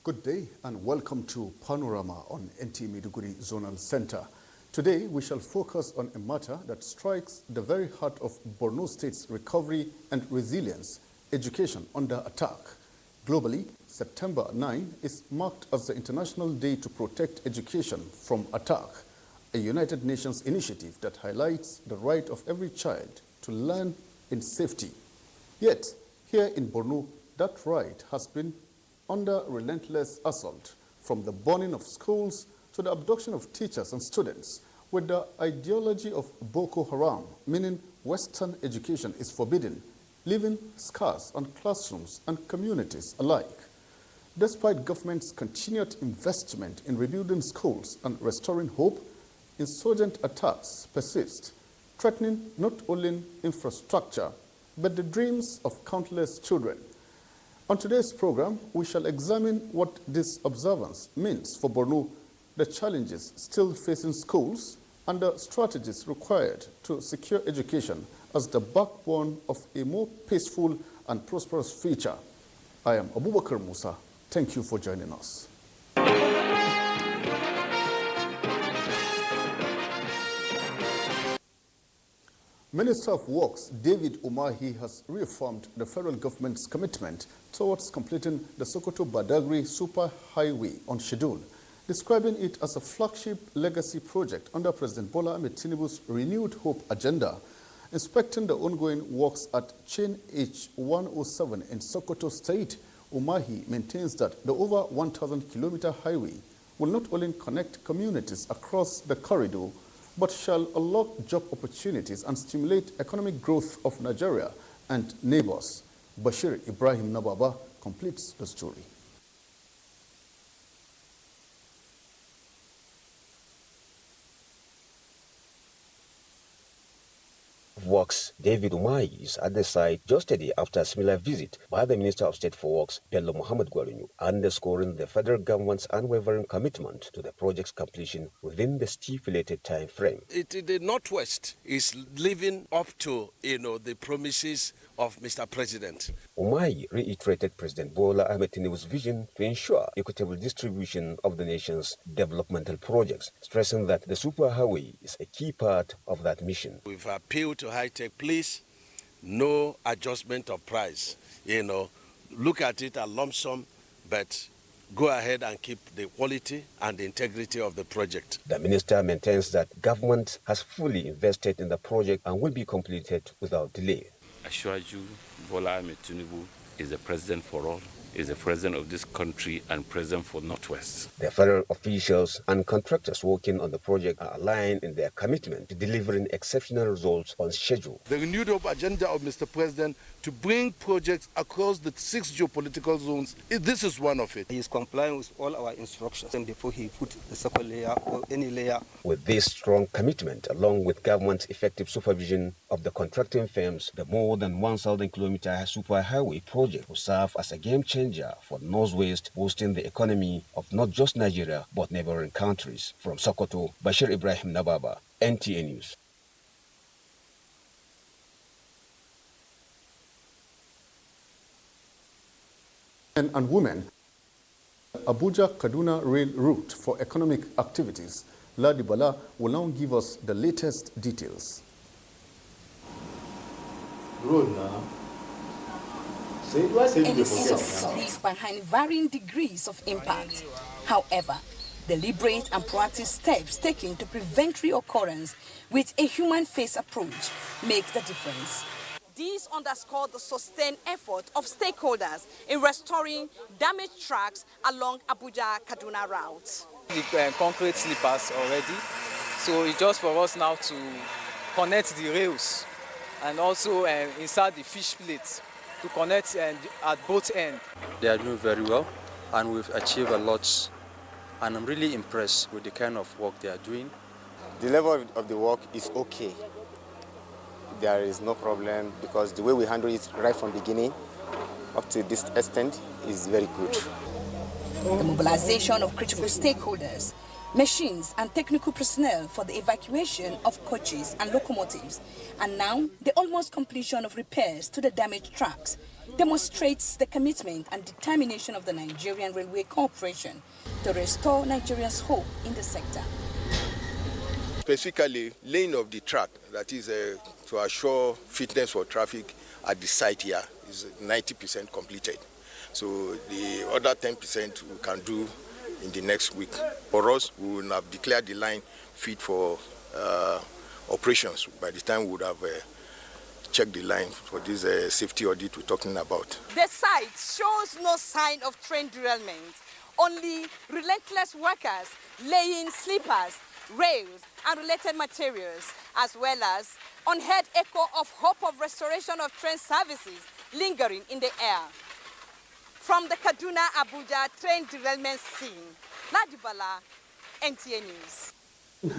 Good day and welcome to Panorama on NTA Maiduguri Zonal Center. Today we shall focus on a matter that strikes the very heart of Borno State's recovery and resilience, education under attack. Globally, September 9 is marked as the International Day to Protect Education from Attack, a United Nations initiative that highlights the right of every child to learn in safety. Yet, here in Borno, that right has been under relentless assault, from the burning of schools to the abduction of teachers and students, with the ideology of Boko Haram, meaning Western education is forbidden, leaving scars on classrooms and communities alike. Despite government's continued investment in rebuilding schools and restoring hope, insurgent attacks persist, threatening not only infrastructure, but the dreams of countless children. On today's program, we shall examine what this observance means for Borno, the challenges still facing schools, and the strategies required to secure education as the backbone of a more peaceful and prosperous future. I am Abubakar Musa. Thank you for joining us. Minister of Works David Umahi has reaffirmed the federal government's commitment towards completing the Sokoto-Badagry Super Highway on schedule, describing it as a flagship legacy project under President Bola Ahmed Tinubu's Renewed Hope agenda. Inspecting the ongoing works at Chain H107 in Sokoto State, Umahi maintains that the over 1,000-kilometer highway will not only connect communities across the corridor, but shall unlock job opportunities and stimulate economic growth of Nigeria and neighbors. Bashir Ibrahim Nababa completes the story. Works David Umahi is at the site just a day after a similar visit by the Minister of State for Works, Bello Muhammad Gwarinyu, underscoring the federal government's unwavering commitment to the project's completion within the stipulated time frame. The Northwest is living up to, the promises of Mr. President. Umahi reiterated President Bola Ahmed Tinubu's vision to ensure equitable distribution of the nation's developmental projects, stressing that the superhighway is a key part of that mission. We've appealed to high-tech, please, no adjustment of price. Look at it a lump sum, but go ahead and keep the quality and the integrity of the project. The minister maintains that government has fully invested in the project and will be completed without delay. I assure you, Bola Ahmed Tinubu is the president for all, is the president of this country and president for Northwest. The federal officials and contractors working on the project are aligned in their commitment to delivering exceptional results on schedule. The renewed hope agenda of Mr. President to bring projects across the 6 geopolitical zones, this is one of it. He is complying with all our instructions before he put the second layer or any layer. With this strong commitment, along with government's effective supervision of the contracting firms, the more than 1,000-kilometer superhighway project will serve as a game changer for Northwest, boosting the economy of not just Nigeria, but neighboring countries. From Sokoto, Bashir Ibrahim Nababa, NTA News. And women, Abuja-Kaduna rail route for economic activities. Ladi Bala will now give us the latest details. Road now. It is leaves behind varying degrees of impact. However, deliberate and proactive steps taken to prevent reoccurrence with a human-face approach make the difference. These underscore the sustained effort of stakeholders in restoring damaged tracks along Abuja-Kaduna routes. The concrete slippers already, so it's just for us now to connect the rails and also insert the fish plates to connect at both ends. They are doing very well and we've achieved a lot, and I'm really impressed with the kind of work they are doing. The level of the work is okay. There is no problem because the way we handle it right from the beginning up to this extent is very good. The mobilization of critical stakeholders machines and technical personnel for the evacuation of coaches and locomotives, and now the almost completion of repairs to the damaged tracks demonstrates the commitment and determination of the Nigerian Railway Corporation to restore Nigerians' hope in the sector. Specifically, laying of the track, that is to assure fitness for traffic at the site here, is 90% completed. So the other 10% we can do in the next week. For us, we will have declared the line fit for operations by the time we would have checked the line for this safety audit we're talking about. The site shows no sign of train derailment, only relentless workers laying sleepers, rails and related materials, as well as unheard echo of hope of restoration of train services lingering in the air. From the Kaduna-Abuja train derailment scene, Ladibala, NTA News.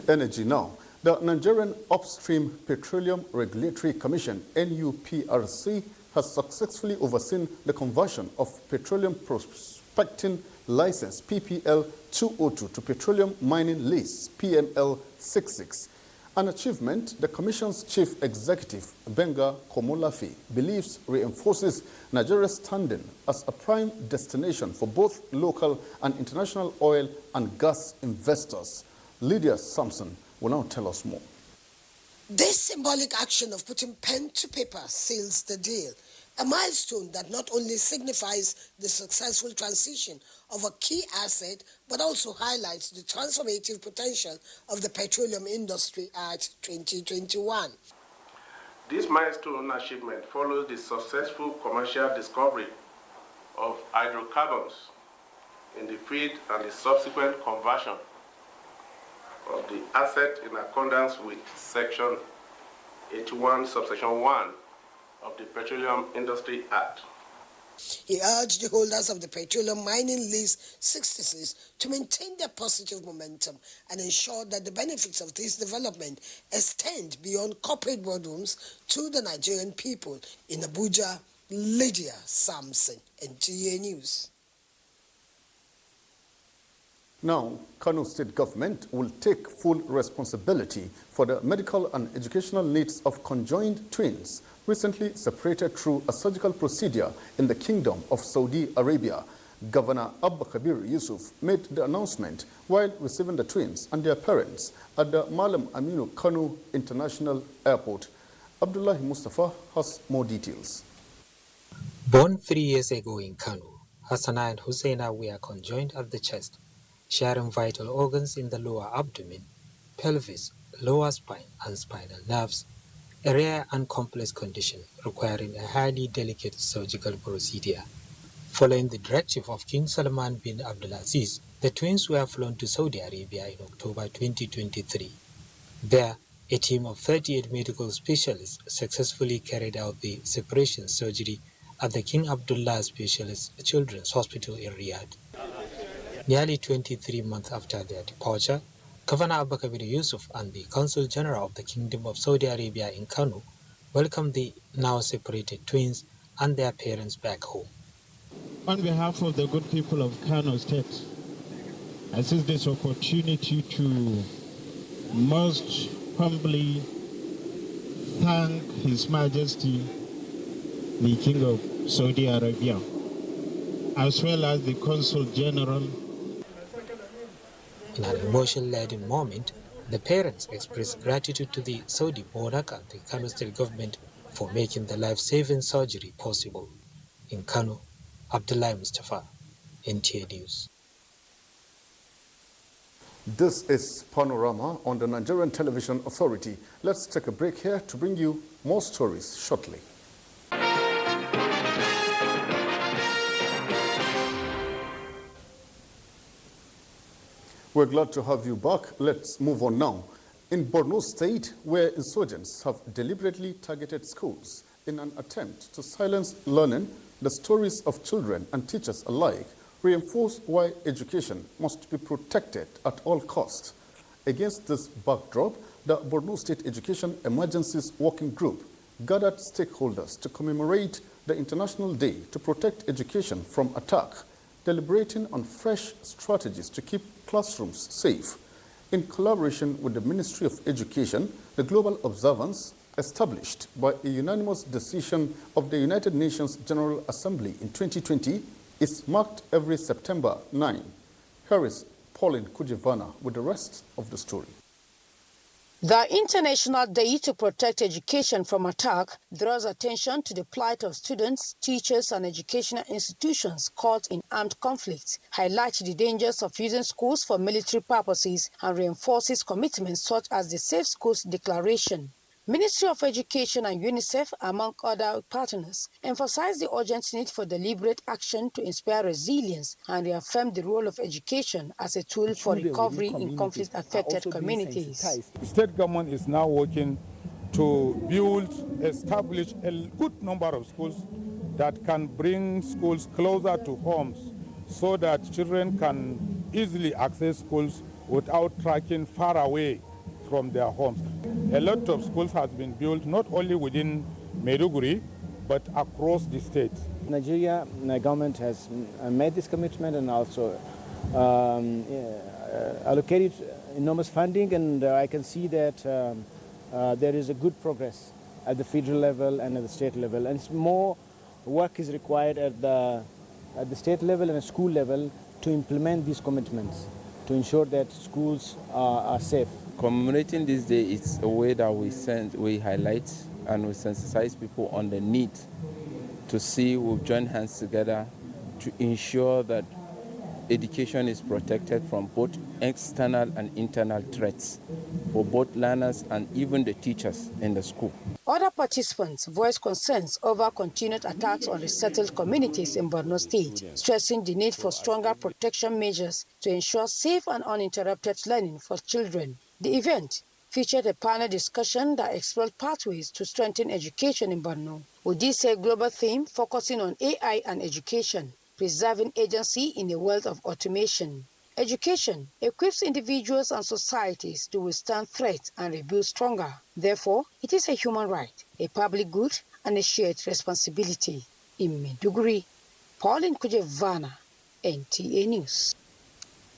Energy now. The Nigerian Upstream Petroleum Regulatory Commission, NUPRC, has successfully overseen the conversion of Petroleum Prospecting License PPL 202 to Petroleum Mining Lease PML 66. An achievement the Commission's Chief Executive, Benga Komolafi, believes reinforces Nigeria's standing as a prime destination for both local and international oil and gas investors. Lydia Sampson will now tell us more. This symbolic action of putting pen to paper seals the deal, a milestone that not only signifies the successful transition of a key asset, but also highlights the transformative potential of the petroleum industry at 2021. This milestone achievement follows the successful commercial discovery of hydrocarbons in the field and the subsequent conversion of the asset in accordance with Section 81, Subsection 1 of the Petroleum Industry Act. He urged the holders of the Petroleum Mining Lease 66 to maintain their positive momentum and ensure that the benefits of this development extend beyond corporate boardrooms to the Nigerian people. In Abuja, Lydia Sampson, NTA News. Now, Kano State Government will take full responsibility for the medical and educational needs of conjoined twins recently separated through a surgical procedure in the Kingdom of Saudi Arabia. Governor Abba Kabir Yusuf made the announcement while receiving the twins and their parents at the Malam Aminu Kano International Airport. Abdullahi Mustafa has more details. Born 3 years ago in Kano, Hassana and Husseina were conjoined at the chest, sharing vital organs in the lower abdomen, pelvis, lower spine, and spinal nerves, a rare and complex condition requiring a highly delicate surgical procedure. Following the directive of King Salman bin Abdulaziz, the twins were flown to Saudi Arabia in October 2023. There, a team of 38 medical specialists successfully carried out the separation surgery at the King Abdullah Specialist Children's Hospital in Riyadh. Nearly 23 months after their departure, Governor Abba Kabir Yusuf and the Consul General of the Kingdom of Saudi Arabia in Kano welcomed the now separated twins and their parents back home. On behalf of the good people of Kano State, I seize this opportunity to most humbly thank His Majesty, the King of Saudi Arabia, as well as the Consul General. In an emotion-laden moment, the parents expressed gratitude to the Saudi monarch and the Kano State government for making the life-saving surgery possible. In Kano, Abdullahi Mustafa, NTA News. This is Panorama on the Nigerian Television Authority. Let's take a break here to bring you more stories shortly. We're glad to have you back. Let's move on now. In Borno State, where insurgents have deliberately targeted schools in an attempt to silence learning, the stories of children and teachers alike reinforce why education must be protected at all costs. Against this backdrop, the Borno State Education Emergencies Working Group gathered stakeholders to commemorate the International Day to protect education from attack, deliberating on fresh strategies to keep classrooms safe. in collaboration with the Ministry of Education, the global observance established by a unanimous decision of the United Nations General Assembly in 2020 is marked every September 9. Here is Pauline Kujivana with the rest of the story. The International Day to Protect Education from Attack draws attention to the plight of students, teachers, and educational institutions caught in armed conflicts, highlights the dangers of using schools for military purposes, and reinforces commitments such as the Safe Schools Declaration. Ministry of Education and UNICEF, among other partners, emphasize the urgent need for deliberate action to inspire resilience and reaffirm the role of education as a tool for recovery in conflict-affected communities. The state government is now working to establish a good number of schools that can bring schools closer to homes so that children can easily access schools without tracking far away from their homes. A lot of schools have been built not only within Maiduguri, but across the state. Nigeria government has made this commitment and also allocated enormous funding, and I can see that there is a good progress at the federal level and at the state level, and more work is required at the state level and the school level to implement these commitments, to ensure that schools are safe. Commemorating this day is a way that we highlight and we sensitize people on the need to see we've joined hands together to ensure that education is protected from both external and internal threats for both learners and even the teachers in the school. Other participants voiced concerns over continued attacks on resettled communities in Borno State, stressing the need for stronger protection measures to ensure safe and uninterrupted learning for children. The event featured a panel discussion that explored pathways to strengthen education in Borno, with this a global theme focusing on AI and education, preserving agency in a world of automation. Education equips individuals and societies to withstand threats and rebuild stronger. Therefore, it is a human right, a public good, and a shared responsibility. In Maiduguri, Pauline Kujevana, NTA News.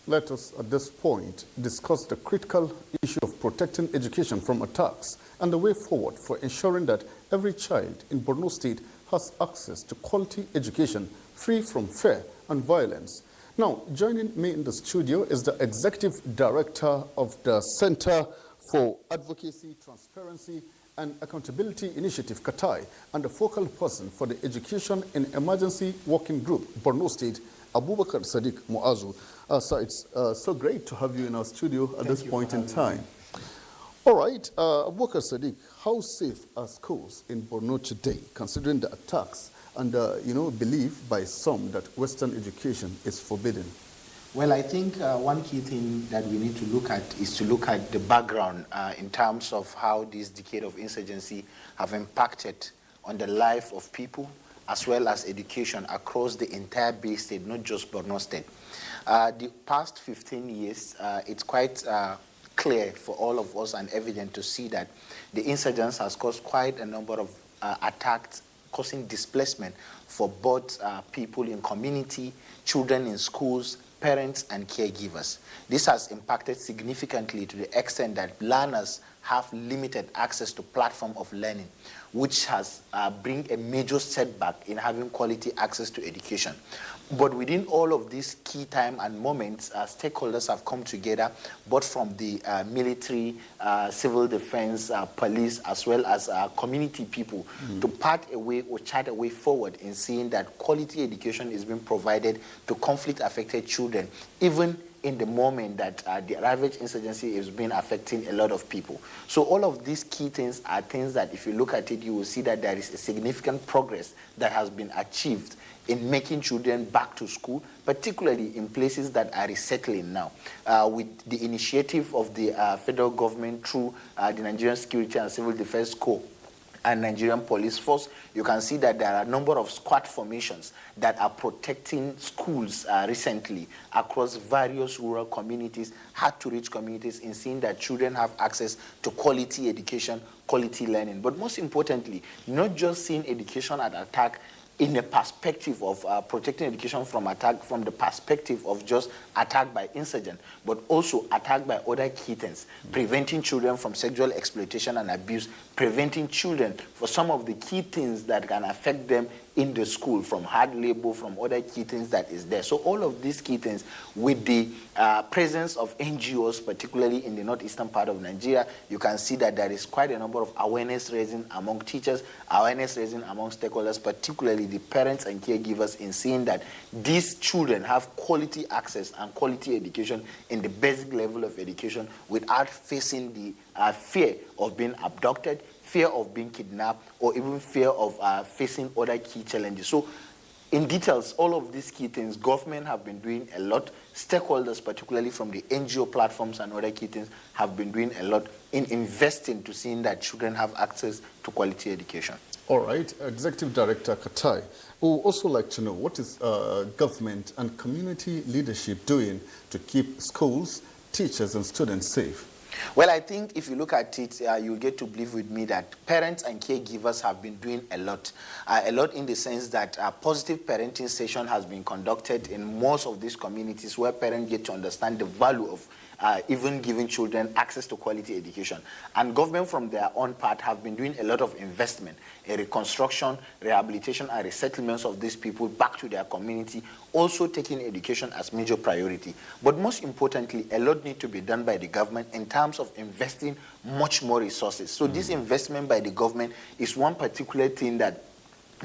Let us, at this point, discuss the critical issue of protecting education from attacks and the way forward for ensuring that every child in Borno State has access to quality education free from fear and violence. Now, joining me in the studio is the Executive Director of the Center for Advocacy, Transparency and Accountability Initiative, Katai, and the focal person for the Education in Emergency Working Group, Borno State, Abubakar Sadiq Muazu. So it's so great to have you in our studio at this point in time. All right, Abubakar Sadiq, how safe are schools in Borno today, considering the attacks and, belief by some that Western education is forbidden? Well, I think one key thing that we need to look at is to look at the background in terms of how this decade of insurgency have impacted on the life of people as well as education across the entire Bay State, not just Borno State. The past 15 years, it's quite clear for all of us and evident to see that the insurgents has caused quite a number of attacks, causing displacement for both people in community, children in schools, parents and caregivers. This has impacted significantly to the extent that learners have limited access to platform of learning, which has bring a major setback in having quality access to education. But within all of these key time and moments, stakeholders have come together, both from the military, civil defense, police, as well as community people, to part a way or chart a way forward in seeing that quality education is being provided to conflict-affected children, even in the moment that the ravaged insurgency is being affecting a lot of people. So all of these key things are things that if you look at it, you will see that there is a significant progress that has been achieved in making children back to school, particularly in places that are resettling now. With the initiative of the federal government through the Nigerian Security and Civil Defense Corps and Nigerian Police Force, you can see that there are a number of squad formations that are protecting schools recently across various rural communities, hard-to-reach communities, in seeing that children have access to quality education, quality learning. But most importantly, not just seeing education at attack in a perspective of protecting education from attack, from the perspective of just attack by insurgent, but also attack by other key things, preventing children from sexual exploitation and abuse, preventing children for some of the key things that can affect them in the school, from hard labor, from other key things that is there. So all of these key things, with the presence of NGOs, particularly in the northeastern part of Nigeria, you can see that there is quite a number of awareness raising among teachers, awareness raising among stakeholders, particularly the parents and caregivers, in seeing that these children have quality access and quality education in the basic level of education without facing the fear of being abducted, fear of being kidnapped, or even fear of facing other key challenges. So in details, all of these key things, government have been doing a lot. Stakeholders, particularly from the NGO platforms and other key things, have been doing a lot in investing to seeing that children have access to quality education. All right, Executive Director Katai, we would also like to know, what is government and community leadership doing to keep schools, teachers and students safe? Well, I think if you look at it, you'll get to believe with me that parents and caregivers have been doing a lot in the sense that positive parenting session has been conducted in most of these communities where parents get to understand the value of even giving children access to quality education. And government from their own part have been doing a lot of investment in reconstruction, rehabilitation and resettlements of these people back to their community, also taking education as major priority. But most importantly, a lot needs to be done by the government in terms of investing much more resources. So this investment by the government is one particular thing that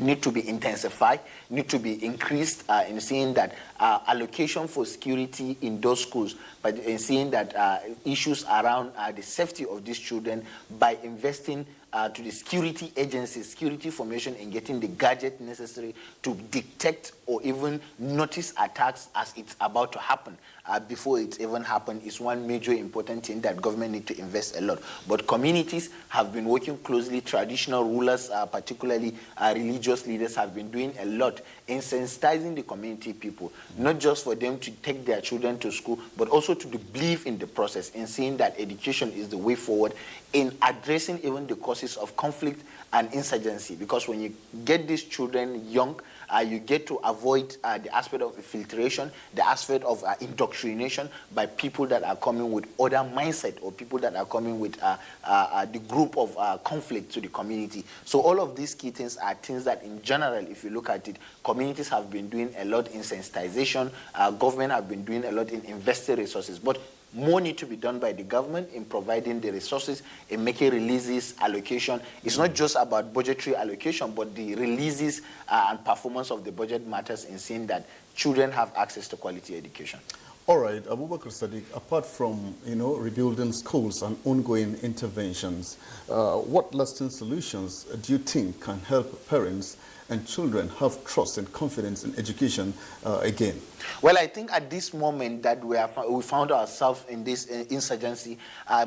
need to be intensified, need to be increased in seeing that allocation for security in those schools, but in seeing that issues around the safety of these children by investing to the security agencies, security formation, and getting the gadget necessary to detect or even notice attacks as it's about to happen before it even happened is one major important thing that government need to invest a lot. But communities have been working closely, traditional rulers, particularly religious leaders, have been doing a lot in sensitizing the community people, not just for them to take their children to school, but also to believe in the process, in seeing that education is the way forward, in addressing even the causes of conflict and insurgency. Because when you get these children young, you get to avoid the aspect of infiltration, the aspect of indoctrination by people that are coming with other mindset, or people that are coming with the group of conflict to the community. So all of these key things are things that in general, if you look at it, communities have been doing a lot in sensitization, government have been doing a lot in investing resources. But more need to be done by the government in providing the resources, in making releases, allocation. It's not just about budgetary allocation, but the releases and performance of the budget matters in seeing that children have access to quality education. All right, Abubakar Sadiq, apart from, rebuilding schools and ongoing interventions, what lasting solutions do you think can help parents and children have trust and confidence in education again? Well, I think at this moment that we found ourselves in this insurgency,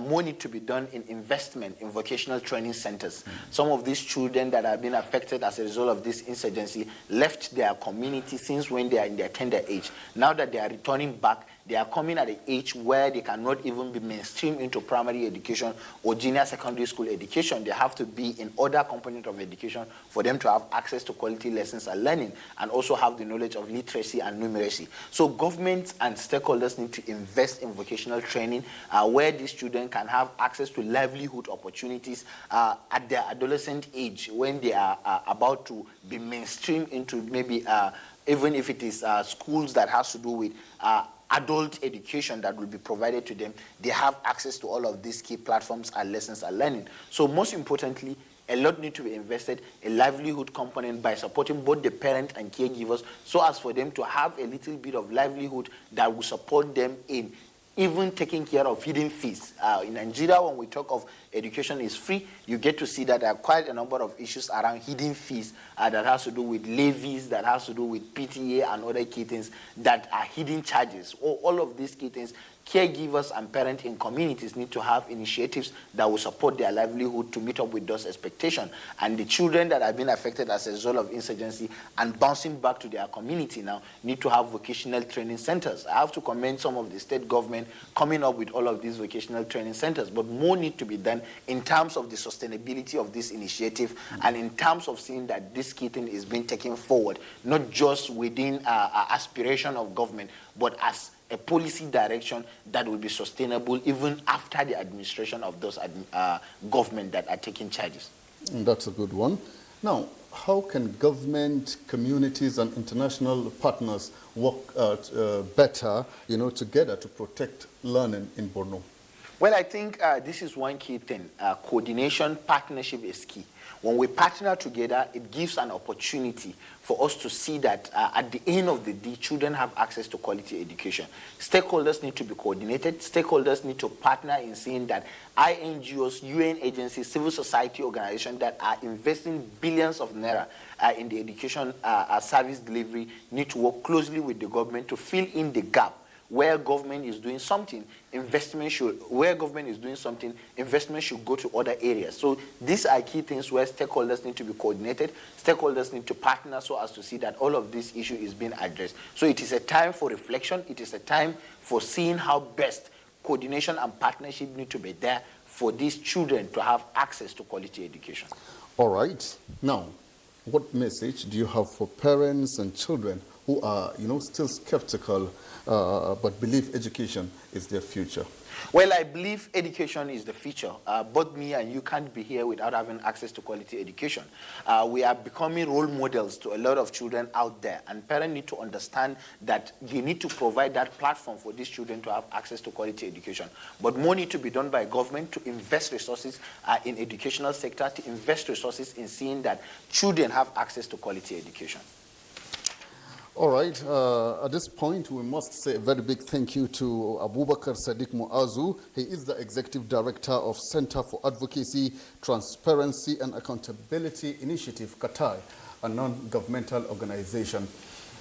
more need to be done in investment in vocational training centers. Some of these children that have been affected as a result of this insurgency left their community since when they are in their tender age. Now that they are returning back, they are coming at an age where they cannot even be mainstream into primary education or junior secondary school education. They have to be in other component of education for them to have access to quality lessons and learning, and also have the knowledge of literacy and numeracy. So governments and stakeholders need to invest in vocational training where these children can have access to livelihood opportunities at their adolescent age, when they are about to be mainstream into maybe even if it is schools that has to do with adult education that will be provided to them. They have access to all of these key platforms and lessons and learning. So most importantly, a lot need to be invested, a livelihood component by supporting both the parent and caregivers, so as for them to have a little bit of livelihood that will support them in even taking care of hidden fees. In Nigeria, when we talk of education is free, you get to see that there are quite a number of issues around hidden fees that has to do with levies, that has to do with PTA and other key things that are hidden charges. All of these key things caregivers and parents in communities need to have initiatives that will support their livelihood to meet up with those expectations. And the children that have been affected as a result of insurgency and bouncing back to their community now need to have vocational training centers. I have to commend some of the state government coming up with all of these vocational training centers, but more need to be done in terms of the sustainability of this initiative and in terms of seeing that this kitten is being taken forward, not just within aspiration of government, but as a policy direction that will be sustainable even after the administration of those government that are taking charges. That's a good one. Now, how can government, communities, and international partners work better, together to protect learning in Borno? Well, I think this is one key thing. Coordination, partnership is key. When we partner together, it gives an opportunity for us to see that at the end of the day, children have access to quality education. Stakeholders need to be coordinated. Stakeholders need to partner in seeing that INGOs, UN agencies, civil society organizations that are investing billions of naira in the education service delivery need to work closely with the government to fill in the gap. Where government is doing something, investment should go to other areas. So these are key things where stakeholders need to be coordinated, stakeholders need to partner so as to see that all of this issue is being addressed. So it is a time for reflection, it is a time for seeing how best coordination and partnership need to be there for these children to have access to quality education. All right. Now, what message do you have for parents and children who are, still skeptical but believe education is their future? Well, I believe education is the future. Both me and you can't be here without having access to quality education. We are becoming role models to a lot of children out there, and parents need to understand that they need to provide that platform for these children to have access to quality education. But more need to be done by government to invest resources in educational sector, to invest resources in seeing that children have access to quality education. All right. At this point, we must say a very big thank you to Abubakar Sadiq Muazu. He is the Executive Director of Center for Advocacy, Transparency and Accountability Initiative, Qatar, a non-governmental organization.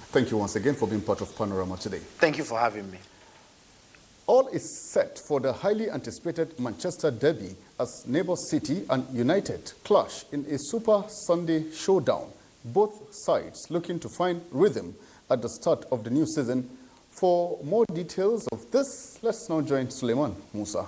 Thank you once again for being part of Panorama today. Thank you for having me. All is set for the highly anticipated Manchester derby as Neighbour City and United clash in a Super Sunday showdown. Both sides looking to find rhythm at the start of the new season. For more details of this, let's now join Suleiman Musa.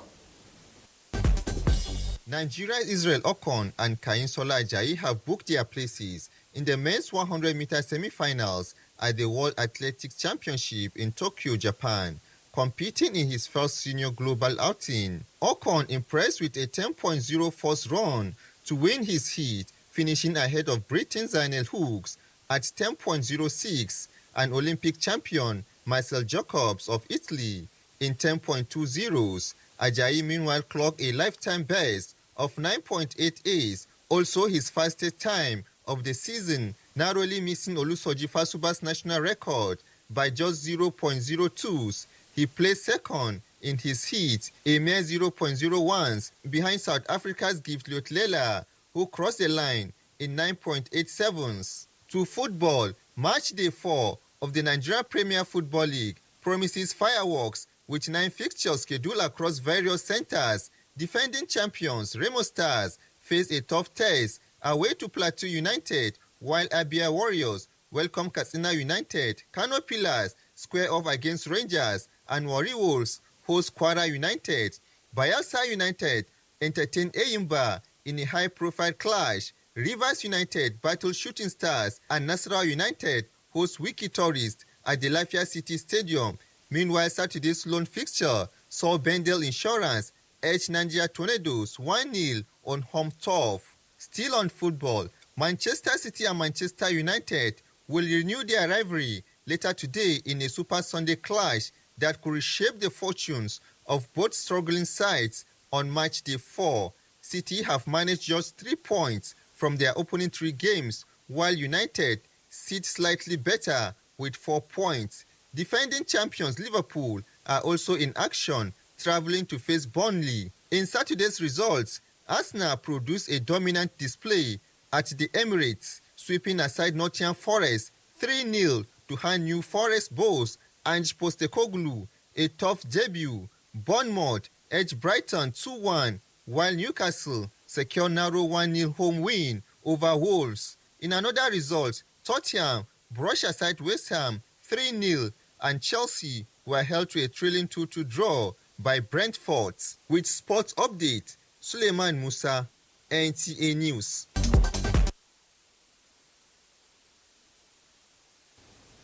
Nigeria's Israel Okon and Kayinsola Ajayi have booked their places in the men's 100-meter semi-finals at the World Athletics Championship in Tokyo, Japan, competing in his first senior global outing. Okon impressed with a 10.04 run to win his heat, finishing ahead of Britain's Zainel Hooks at 10.06 and Olympic champion Marcel Jacobs of Italy in 10.20s. Ajayi meanwhile clocked a lifetime best of 9.88, also his fastest time of the season, narrowly missing Olusoji Fasuba's national record by just 0.02s. He placed second in his heat, a mere 0.01s, behind South Africa's Gift Lela, who crossed the line in 9.87s. To football, match day 4 of the Nigerian Premier Football League promises fireworks with 9 fixtures scheduled across various centers. Defending champions Remo Stars face a tough test away to Plateau United, while Abia Warriors welcome Katsina United. Kano Pillars square off against Rangers, and Warri Wolves host Kwara United. Bayelsa United entertain Eyimba in a high-profile clash. Rivers United battle Shooting Stars, and Nasarawa United host Wiki Tourist at the Lafia City Stadium. Meanwhile, Saturday's lone fixture saw Bendel Insurance edge Nigeria Tornadoes 1-0 on home turf. Still on football, Manchester City and Manchester United will renew their rivalry later today in a Super Sunday clash that could reshape the fortunes of both struggling sides on match day 4. City have managed just 3 points from their opening 3 games, while United sit slightly better with 4 points. Defending champions Liverpool are also in action, travelling to face Burnley. In Saturday's results, Arsenal produced a dominant display at the Emirates, sweeping aside Nottingham Forest 3-0 to hand New Forest boss Ange Postecoglou a tough debut. Bournemouth edged Brighton 2-1, while Newcastle secured narrow 1-0 home win over Wolves. In another result, Tottenham brushed aside West Ham 3-0, and Chelsea were held to a thrilling 2-2 draw by Brentford. With sports update, Suleiman Musa, NTA News.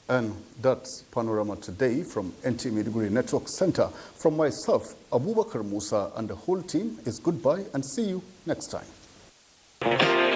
And that's Panorama today from NTA Maiduguri Network Center. From myself, Abubakar Musa, and the whole team is goodbye and see you next time.